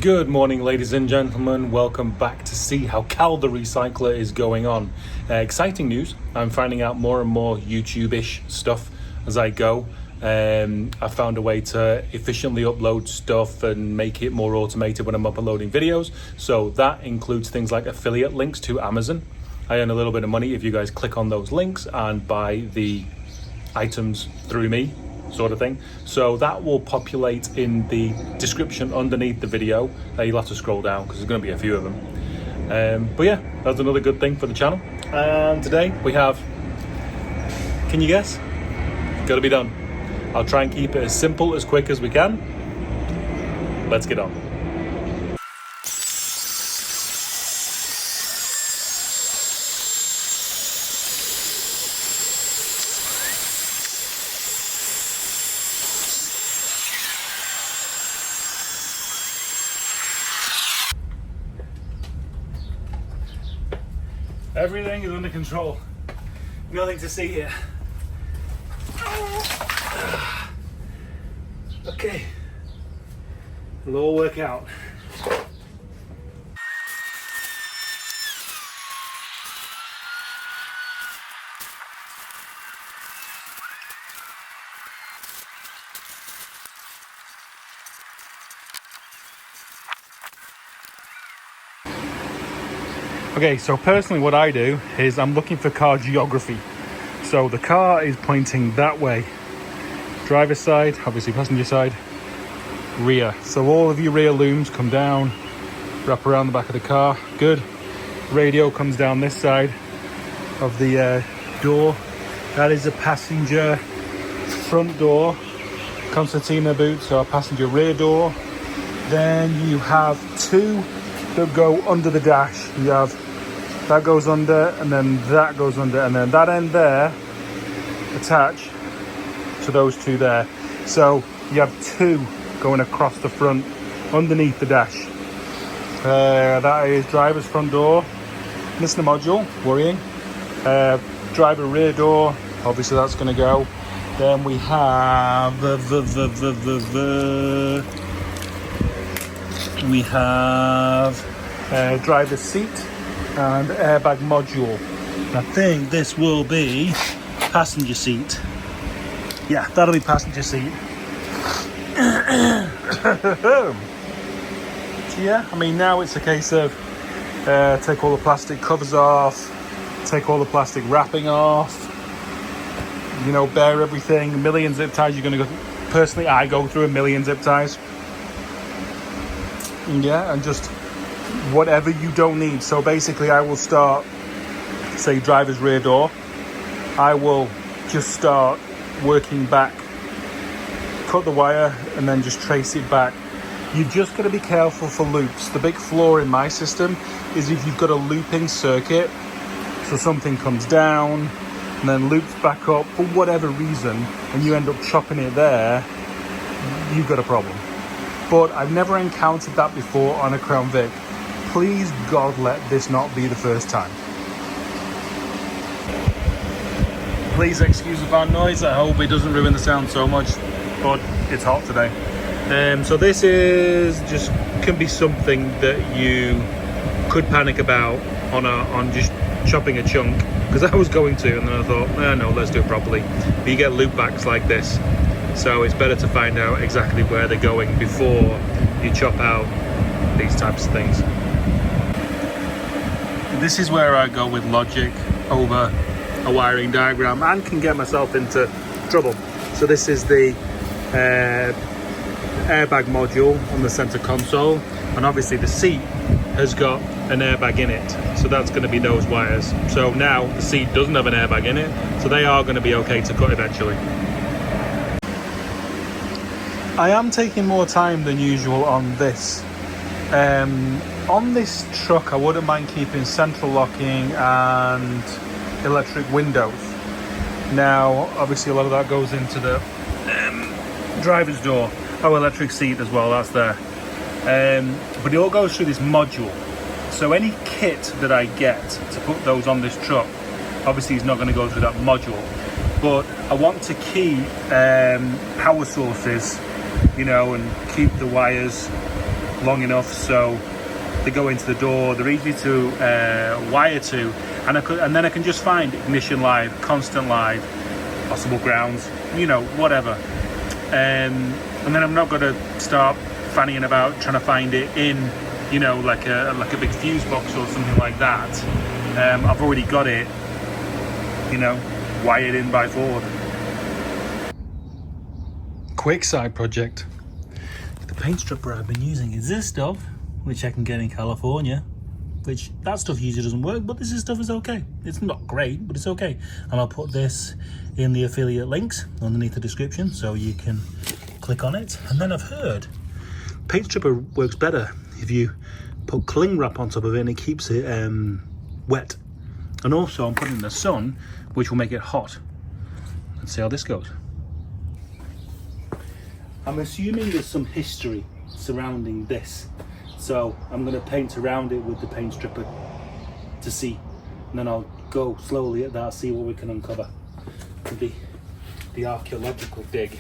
Good morning, ladies and gentlemen. Welcome back to see how Cal the Recycler is going on. Exciting news. I'm finding out more and more YouTube-ish stuff as I go. I found a way to efficiently upload stuff and make it more automated when I'm uploading videos. So that includes things like affiliate links to Amazon. I earn a little bit of money if you guys click on those links and buy the items through me, sort of thing. So that will populate in the description underneath the video. You'll have to scroll down because there's going to be a few of them. But yeah, that's another good thing for the channel. And today we have, can you guess? Got to be done. I'll try and keep it as simple, as quick as we can. Let's get on. Everything is under control. Nothing to see here. Okay. It'll all work out. Okay, so personally what I do is I'm looking for car geography. So the car is pointing that way. Driver's side, obviously passenger side, rear. So all of your rear looms come down, wrap around the back of the car. Good. Radio comes down this side of the door. That is a passenger front door. Concertina boots are passenger rear door. Then you have two that go under the dash. You have that goes under, and then that goes under, and then that end there attach to those two there. So you have two going across the front underneath the dash. That is driver's front door. Listener module, worrying. Driver rear door, obviously that's going to go. Then we have driver's seat and airbag module. I think this will be passenger seat. Yeah, that'll be passenger seat. So yeah, I mean now it's a case of take all the plastic covers off, take all the plastic wrapping off, you know, bare everything. A million zip ties. You're gonna go. Personally, I go through a million zip ties. Yeah, and just whatever you don't need. So basically I will start, say driver's rear door, I will just start working back, cut the wire and then just trace it back. You've just got to be careful for loops. The big flaw in my system is if you've got a looping circuit, so something comes down and then loops back up for whatever reason and you end up chopping it there, you've got a problem. But I've never encountered that before on a Crown Vic. Please God, let this not be the first time. Please excuse the fan noise. I hope it doesn't ruin the sound so much, but it's hot today. So this is just can be something that you could panic about on just chopping a chunk, because I was going to, and then I thought, no, let's do it properly. But you get loop backs like this. So it's better to find out exactly where they're going before you chop out these types of things. This is where I go with logic over a wiring diagram and can get myself into trouble. So this is the airbag module on the center console, and obviously the seat has got an airbag in it. So that's going to be those wires. So now the seat doesn't have an airbag in it, so they are going to be okay to cut eventually. I am taking more time than usual on this. On this truck, I wouldn't mind keeping central locking and electric windows. Now, obviously a lot of that goes into the driver's door. Oh, electric seat as well, that's there. But it all goes through this module. So any kit that I get to put those on this truck, obviously it's not going to go through that module. But I want to keep power sources, you know, and keep the wires long enough so they go into the door. They're easy to wire to, and then I can just find ignition live, constant live, possible grounds, you know, whatever. And then I'm not going to start fannying about trying to find it in, you know, like a big fuse box or something like that. I've already got it, you know, wired in by Ford. Quick side project. The paint stripper I've been using is this stuff, which I can get in California, which that stuff usually doesn't work, but this stuff is okay. It's not great, but it's okay. And I'll put this in the affiliate links underneath the description so you can click on it. And then I've heard paint stripper works better if you put cling wrap on top of it and it keeps it wet. And also I'm putting it in the sun, which will make it hot. Let's see how this goes. I'm assuming there's some history surrounding this, so I'm going to paint around it with the paint stripper to see, and then I'll go slowly at that, see what we can uncover. The archaeological dig.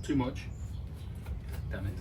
Too much. Damn it.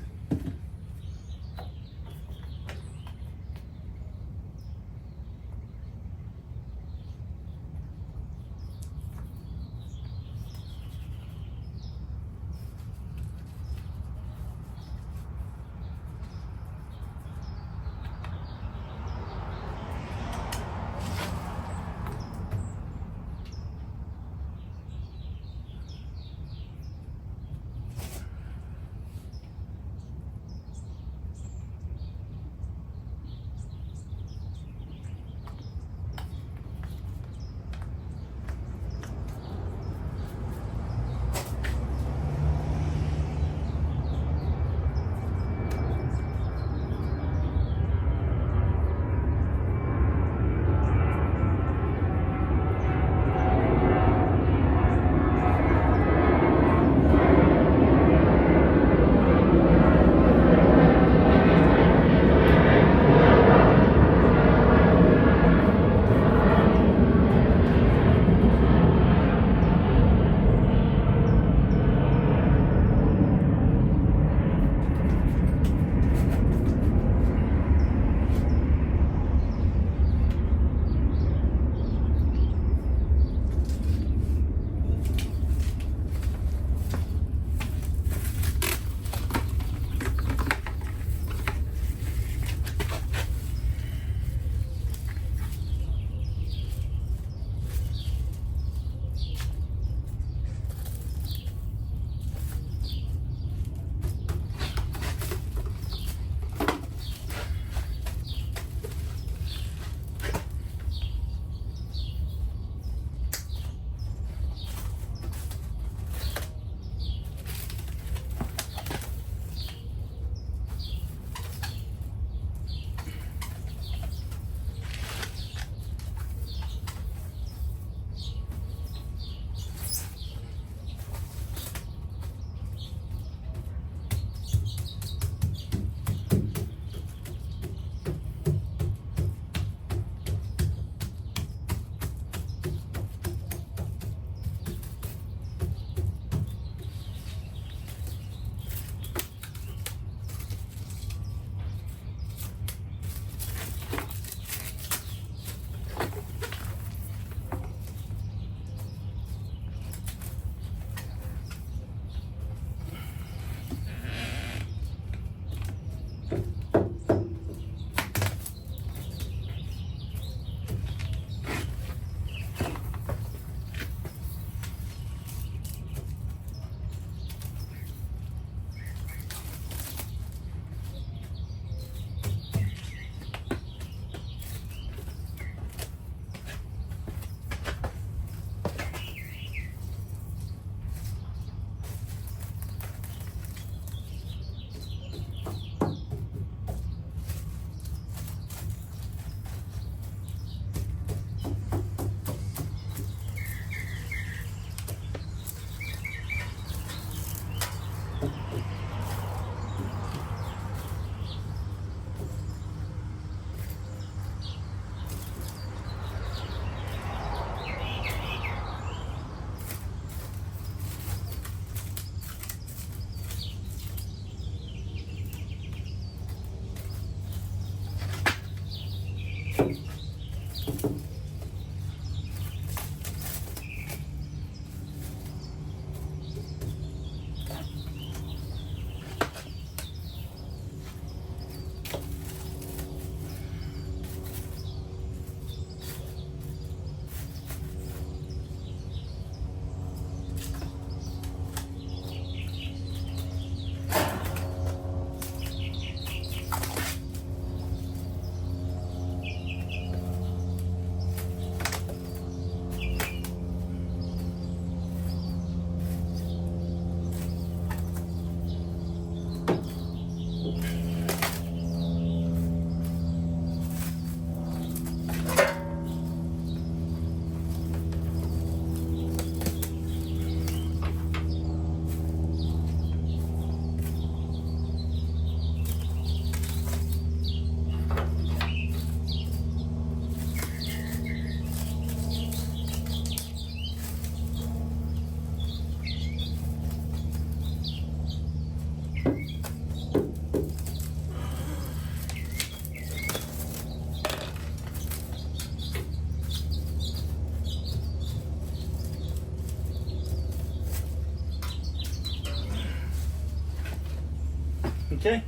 Okay,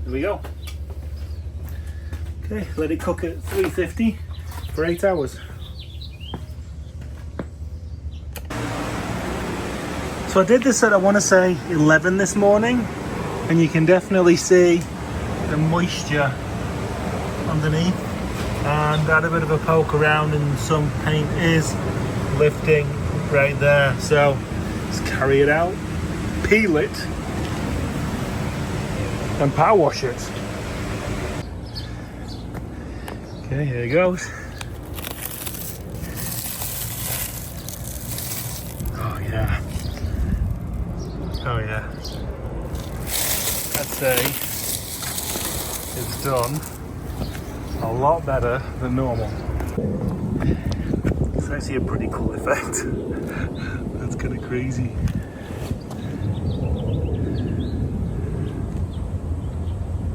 there we go. Okay, let it cook at 350 for 8 hours. So I did this at, I want to say 11 this morning, and you can definitely see the moisture underneath, and I had a bit of a poke around and some paint is lifting right there. So let's carry it out, peel it, and power wash it. Okay, here it goes. Oh yeah. Oh yeah. I'd say it's done a lot better than normal. It's actually a pretty cool effect. That's kind of crazy.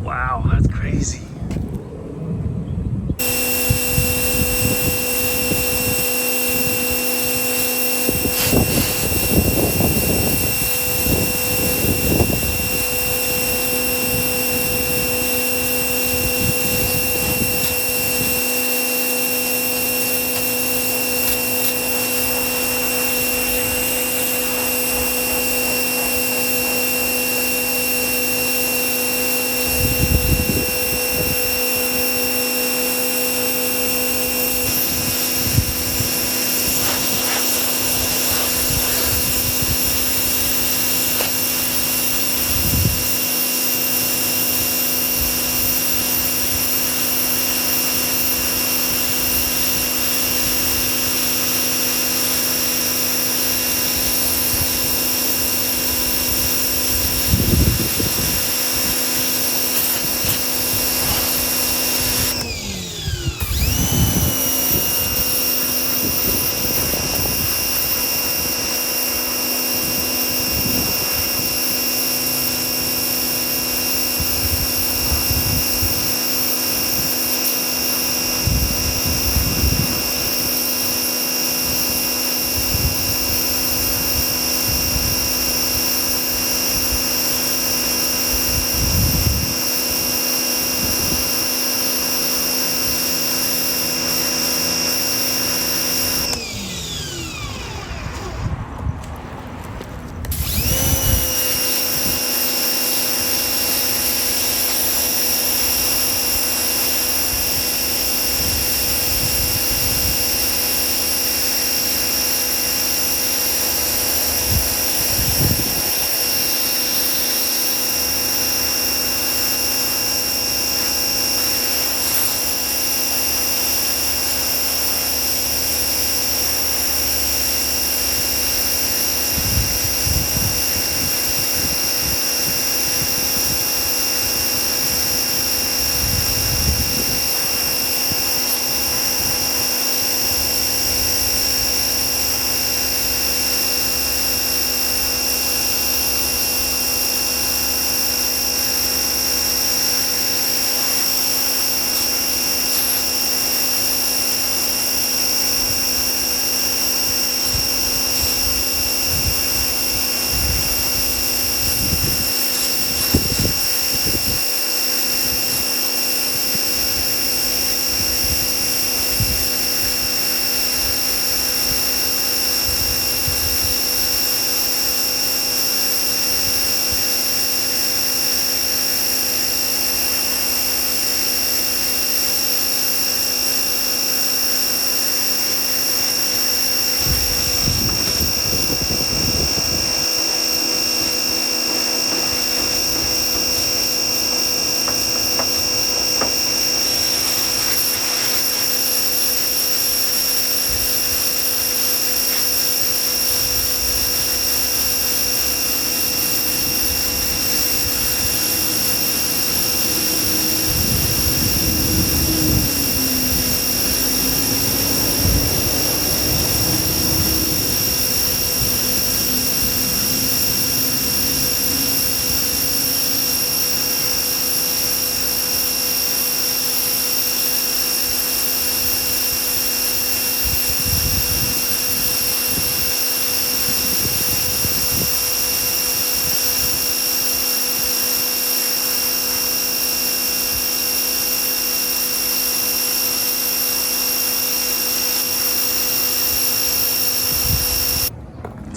Wow, that's crazy.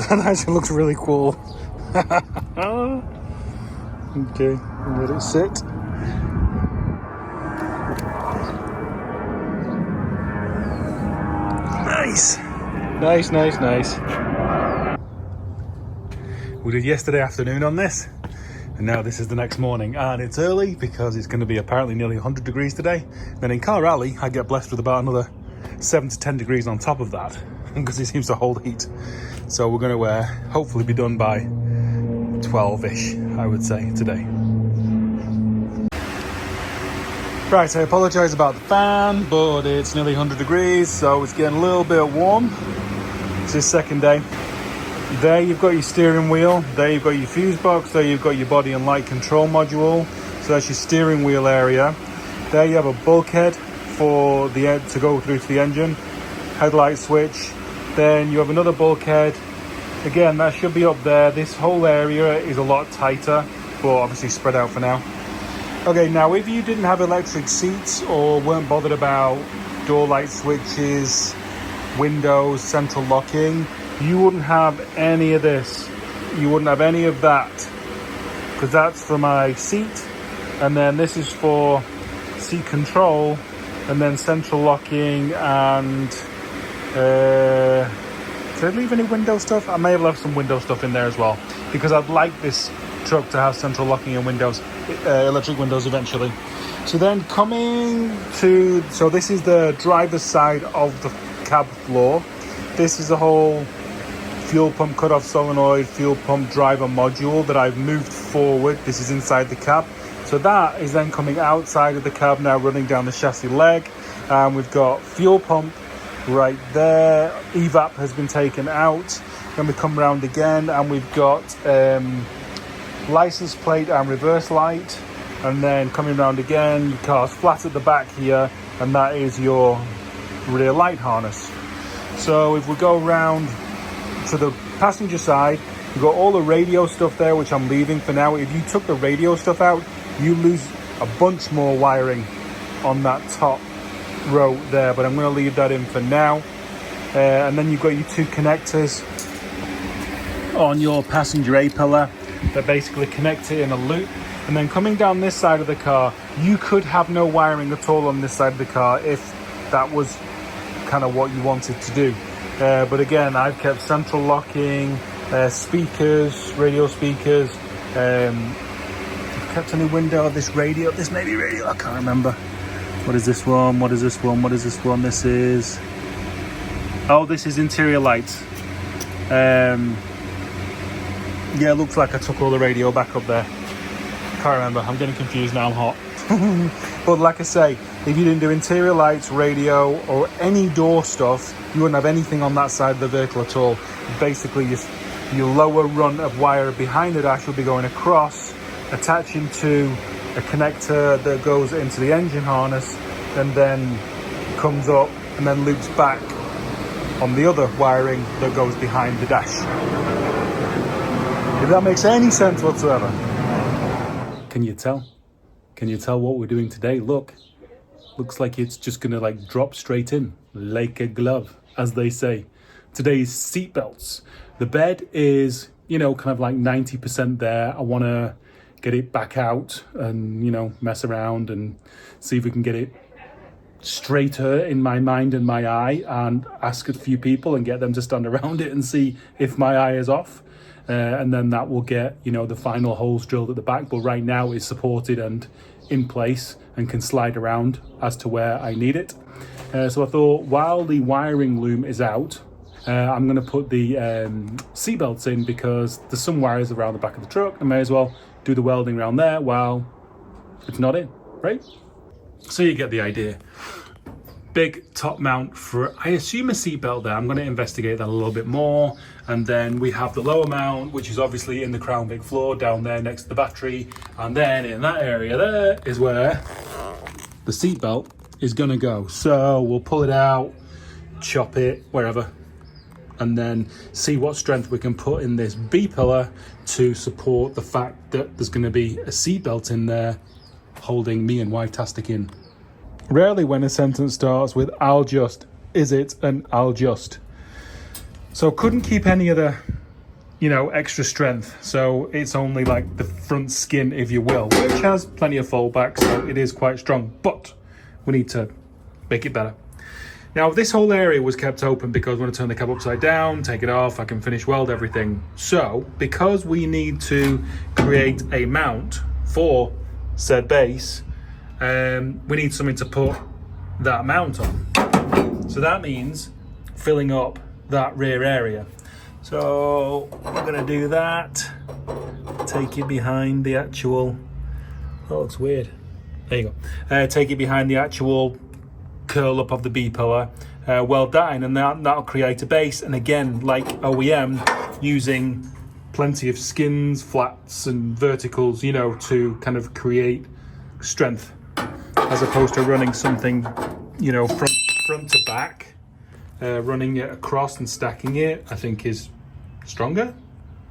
That actually looks really cool. Okay, let it sit. Nice. Nice. We did yesterday afternoon on this, and now this is the next morning, and it's early because it's going to be apparently nearly 100 degrees today. Then in Car Rally, I get blessed with about another 7 to 10 degrees on top of that, because it seems to hold heat. So we're going to hopefully be done by 12-ish, I would say, today. Right, I apologise about the fan, but it's nearly 100 degrees, so it's getting a little bit warm. It's the second day. There you've got your steering wheel, there you've got your fuse box, there you've got your body and light control module. So that's your steering wheel area. There you have a bulkhead for the to go through to the engine, headlight switch. Then you have another bulkhead. Again, that should be up there. This whole area is a lot tighter, but obviously spread out for now. Okay, now if you didn't have electric seats or weren't bothered about door light switches, windows, central locking, you wouldn't have any of this. You wouldn't have any of that, because that's for my seat, and then this is for seat control, and then central locking, and did I leave any window stuff? I may have left some window stuff in there as well, because I'd like this truck to have central locking and windows, electric windows eventually. So then so this is the driver's side of the cab floor. This is the whole fuel pump cutoff solenoid, fuel pump driver module that I've moved forward. This is inside the cab. So that is then coming outside of the cab now, running down the chassis leg. We've got fuel pump right there. EVAP has been taken out. Then we come round again and we've got license plate and reverse light. And then coming round again, your car's flat at the back here, and that is your rear light harness. So if we go round to the passenger side, you've got all the radio stuff there, which I'm leaving for now. If you took the radio stuff out, you lose a bunch more wiring on that top row there, but I'm going to leave that in for now. And then you've got your two connectors on your passenger A-pillar that basically connect it in a loop. And then coming down this side of the car, you could have no wiring at all on this side of the car if that was kind of what you wanted to do. But again, I've kept central locking, speakers, radio speakers. I've kept any window of this radio. This may be radio, I can't remember. What is this one? What is this one? What is this one? This is... Oh, this is interior lights. Yeah, it looks like I took all the radio back up there. Can't remember. I'm getting confused now. I'm hot. But like I say, if you didn't do interior lights, radio, or any door stuff, you wouldn't have anything on that side of the vehicle at all. Basically, your lower run of wire behind the dash will be going across, attaching to a connector that goes into the engine harness, and then comes up and then loops back on the other wiring that goes behind the dash. If that makes any sense whatsoever. Can you tell? Can you tell what we're doing today? Look, looks like it's just gonna like drop straight in like a glove, as they say. Today's seatbelts. The bed is, kind of like 90% there. I wanna get it back out and, mess around and see if we can get it straighter in my mind and my eye, and ask a few people and get them to stand around it and see if my eye is off. And then that will get, the final holes drilled at the back. But right now it's supported and in place and can slide around as to where I need it. So I thought, while the wiring loom is out, I'm going to put the seatbelts in, because there's some wires around the back of the truck. I may as well do the welding around there while it's not in, right? So you get the idea. Big top mount for, I assume, a seatbelt there. I'm going to investigate that a little bit more. And then we have the lower mount, which is obviously in the Crown Vic floor down there next to the battery. And then in that area there is where the seatbelt is going to go. So we'll pull it out, chop it, wherever, and then see what strength we can put in this B-pillar to support the fact that there's going to be a seatbelt in there holding me and Wife-tastic in. Rarely when a sentence starts with "I'll just," is it an "I'll just." So couldn't keep any of the you know, extra strength. So it's only like the front skin, if you will, which has plenty of fallback, so it is quite strong, but we need to make it better. Now, this whole area was kept open because when I turn the cab upside down, take it off, I can finish weld everything. So because we need to create a mount for said base, we need something to put that mount on. So that means filling up that rear area. So we're gonna do that. Take it behind the actual, oh, it's weird. There you go. Take it behind the actual curl up of the B-pillar, weld that in, and that'll create a base. And again, like OEM, using plenty of skins, flats and verticals, you know, to kind of create strength, as opposed to running something, you know, front to back. Running it across and stacking it, I think, is stronger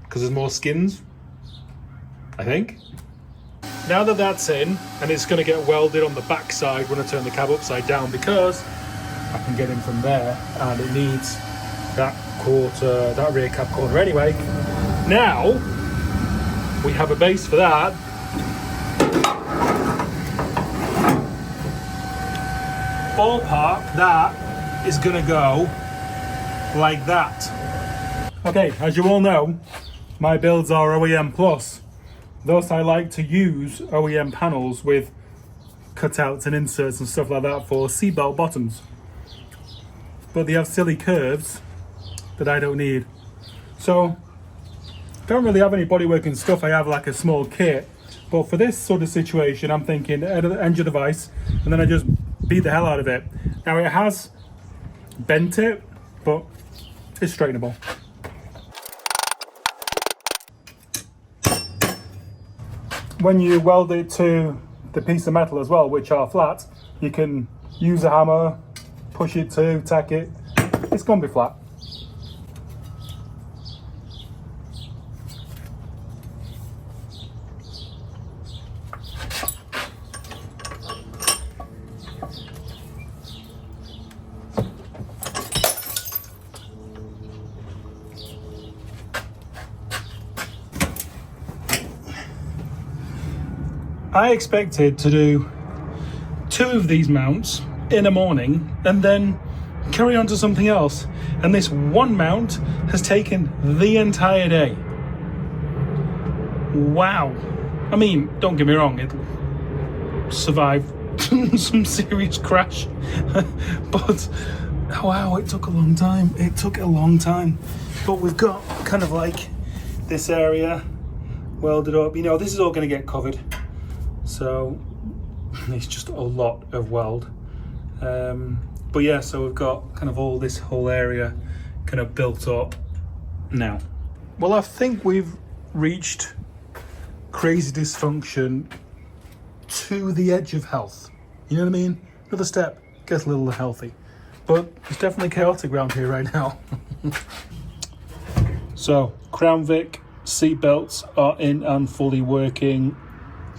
because there's more skins, I think. Now that that's in, and it's going to get welded on the back side when I turn the cab upside down, because I can get in from there and it needs that quarter, that rear cab corner anyway. Now we have a base for that. Ballpark, that is going to go like that. Okay, as you all know, my builds are OEM Plus. Thus, I like to use OEM panels with cutouts and inserts and stuff like that for seatbelt bottoms. But they have silly curves that I don't need. So, don't really have any bodywork and stuff. I have like a small kit. But for this sort of situation, I'm thinking engine device, and then I just beat the hell out of it. Now, it has bent it, but it's straightenable. When you weld it to the piece of metal as well, which are flat, you can use a hammer, push it to, tack it, it's going to be flat. I expected to do 2 of these mounts in a morning and then carry on to something else. And this one mount has taken the entire day. Wow. I mean, don't get me wrong, it survived some serious crash. But wow, it took a long time. It took a long time. But we've got kind of like this area welded up. You know, this is all going to get covered. So it's just a lot of weld. But yeah, so we've got kind of all this whole area kind of built up now. Well, I think we've reached crazy dysfunction to the edge of health. You know what I mean? Another step, gets a little healthy. But it's definitely chaotic around here right now. So, Crown Vic seatbelts are in and fully working.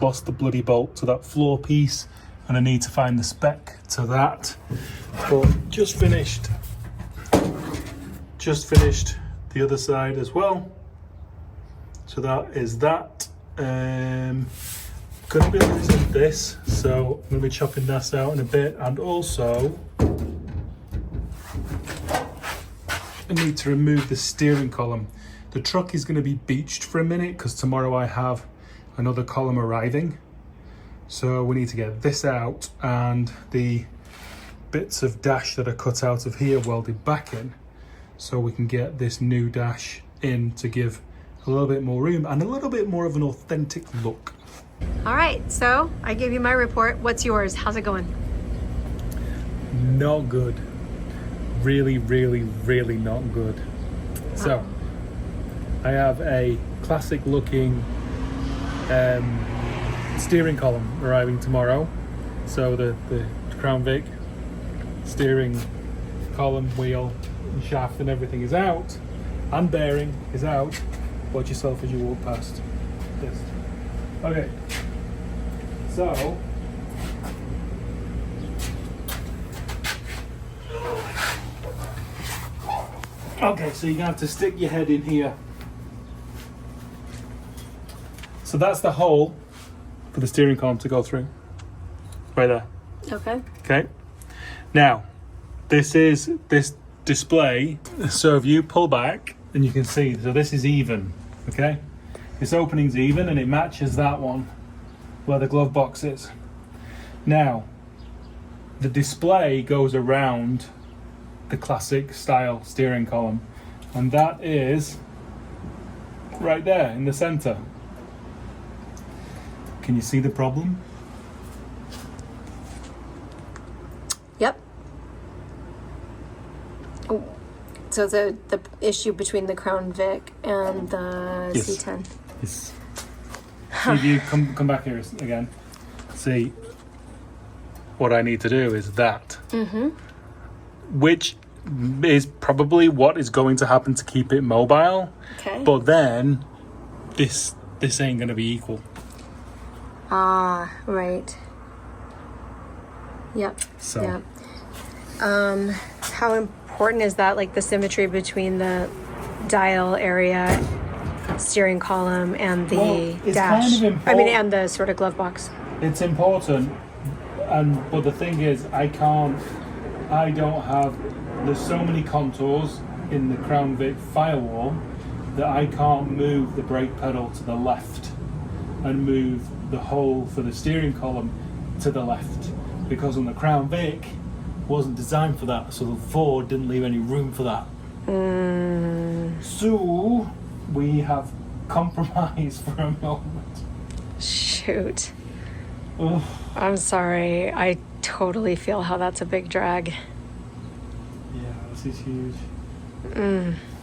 Lost the bloody bolt to that floor piece, and I need to find the spec to that. But just finished the other side as well. So that is that. Gonna be losing this, so I'm gonna be chopping this out in a bit, and also I need to remove the steering column. The truck is gonna be beached for a minute because tomorrow I have another column arriving, so we need to get this out and the bits of dash that are cut out of here welded back in, so we can get this new dash in to give a little bit more room and a little bit more of an authentic look. All right, so I gave you my report. What's yours? How's it going? Not good. Really, really, really not good. So I have a classic looking steering column arriving tomorrow. So the Crown Vic steering column, wheel and shaft and everything is out, and bearing is out. Watch yourself as you walk past this. Okay, so so you're gonna have to stick your head in here So that's the hole for the steering column to go through. Right there. Okay. Okay. Now, this display. So if you pull back, and you can see, so this is even. Okay. This opening's even, and it matches that one where the glove box is. Now, the display goes around the classic style steering column, and that is right there in the center. Can you see the problem? Yep. Oh, so the issue between the Crown Vic and the Yes. C10. Yes. See, if you come back here again, see what I need to do is that, which is probably what is going to happen to keep it mobile. Okay. But then this ain't gonna be equal. Ah, right. Yep. So Yep. How important is that? Like the symmetry between the dial area, steering column, and the Well, it's dash. kind of I mean, important. and the sort of glove box. it's important, but the thing is, there's so many contours in the Crown Vic firewall that I can't move the brake pedal to the left and move the hole for the steering column to the left, because on the Crown Vic wasn't designed for that, so the Ford didn't leave any room for that. So we have compromised for a moment. Shoot. Ugh. I'm sorry. I totally feel how that's a big drag. Yeah, this is huge.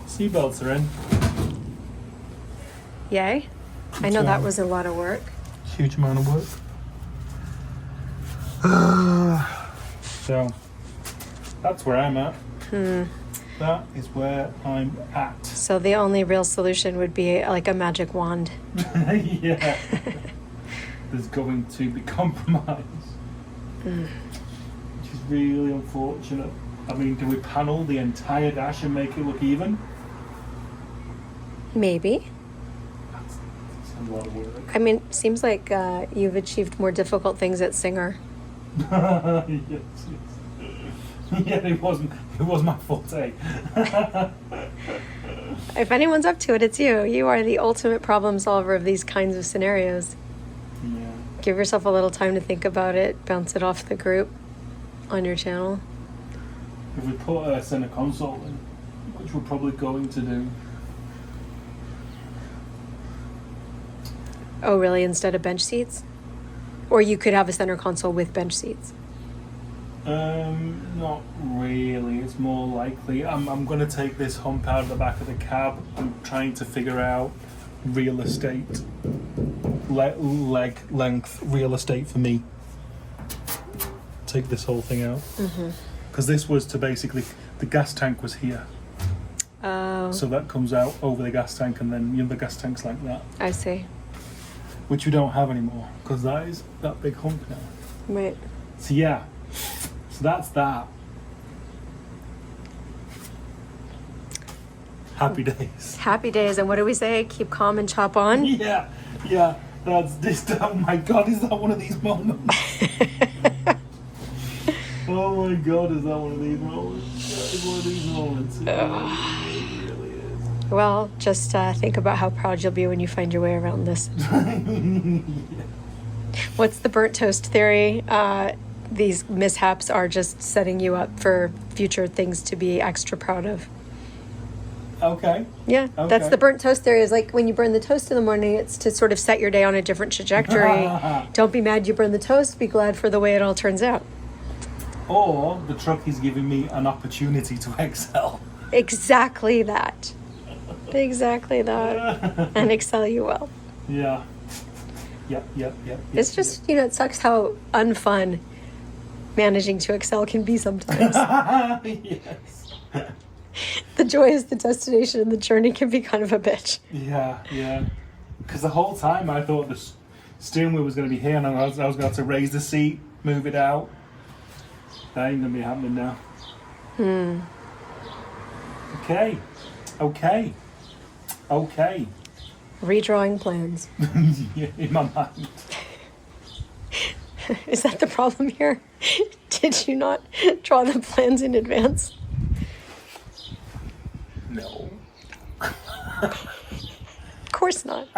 Seatbelts are in. Yay. I know that was a lot of work. Huge amount of work. So that's where I'm at. That is where I'm at. So the only real solution would be like a magic wand. Yeah. There's going to be compromise. Which is really unfortunate. I mean, do we panel the entire dash and make it look even? Maybe. That's a lot of work. I mean, seems like you've achieved more difficult things at Singer. Yes. Yeah, it was my forte. If anyone's up to it, it's you. You are the ultimate problem solver of these kinds of scenarios. Yeah. Give yourself a little time to think about it, bounce it off the group on your channel. If we put a center console in, which we're probably going to do. Oh, really? Instead of bench seats? Or you could have a center console with bench seats. Not really. It's more likely. I'm going to take this hump out of the back of the cab. I'm trying to figure out real estate, leg length real estate for me. Take this whole thing out. Because this was to basically, the gas tank was here. Oh, So that comes out over the gas tank, and then the gas tank's like that. I see. Which we don't have anymore, because that is that big hump now. Right. So yeah, so that's that. Happy days. Happy days. And what do we say? Keep calm and chop on? Yeah, that's this. Oh my God, is that one of these moments? Oh my God, is that one of these moments? That is one of these moments. It really is. Well, just think about how proud you'll be when you find your way around this. What's the burnt toast theory? These mishaps are just setting you up for future things to be extra proud of. Okay. Yeah, that's Okay. the burnt toast theory. Is like when you burn the toast in the morning, it's to sort of set your day on a different trajectory. Don't be mad you burn the toast. Be glad for the way it all turns out. Or the truck is giving me an opportunity to excel. Exactly that. Exactly that. And excel you will. Yeah. Yep. It's just, it sucks how unfun managing to excel can be sometimes. Yes. The joy is the destination and the journey can be kind of a bitch. Yeah. Because the whole time I thought the steering wheel was going to be here, and I was going to have to raise the seat, move it out. That ain't going to be happening now. Okay. Redrawing plans. Yeah, in my mind. Is that the problem here? Did you not draw the plans in advance? No. Of course not.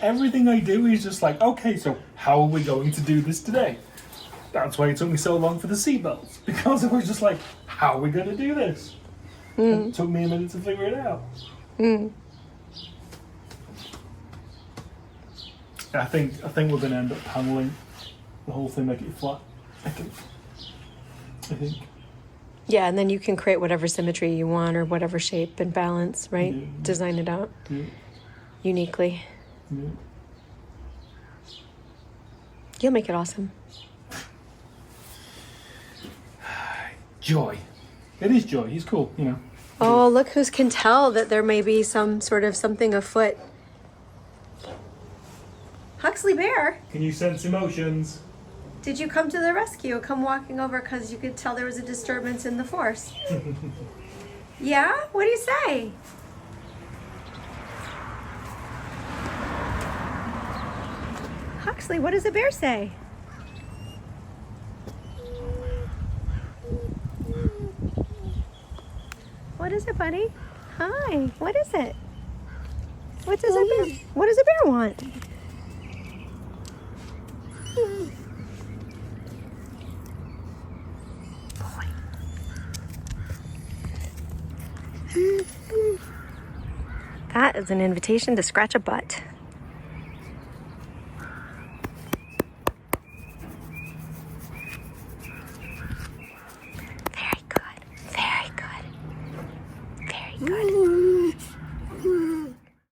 Everything I do is just like, okay, so how are we going to do this today? That's why it took me so long for the seatbelts. Because it was just like, how are we going to do this? And it took me a minute to figure it out. I think we're going to end up paneling the whole thing, make it flat. I think. Yeah, and then you can create whatever symmetry you want or whatever shape and balance, right? Yeah. Design it out Yeah. uniquely. Yeah. You'll make it awesome. Joy. It is Joy. He's cool, you know. Oh, look who can tell that there may be some sort of something afoot. Huxley Bear, Can you sense emotions? did you come to the rescue? Come walking over because you could tell there was a disturbance in the force. Yeah? What do you say? Huxley, what does a bear say? What is it, buddy? Hi. What is it? What does a bear? What does a bear want? That is an invitation to scratch a butt. Very good. Very good. Very good.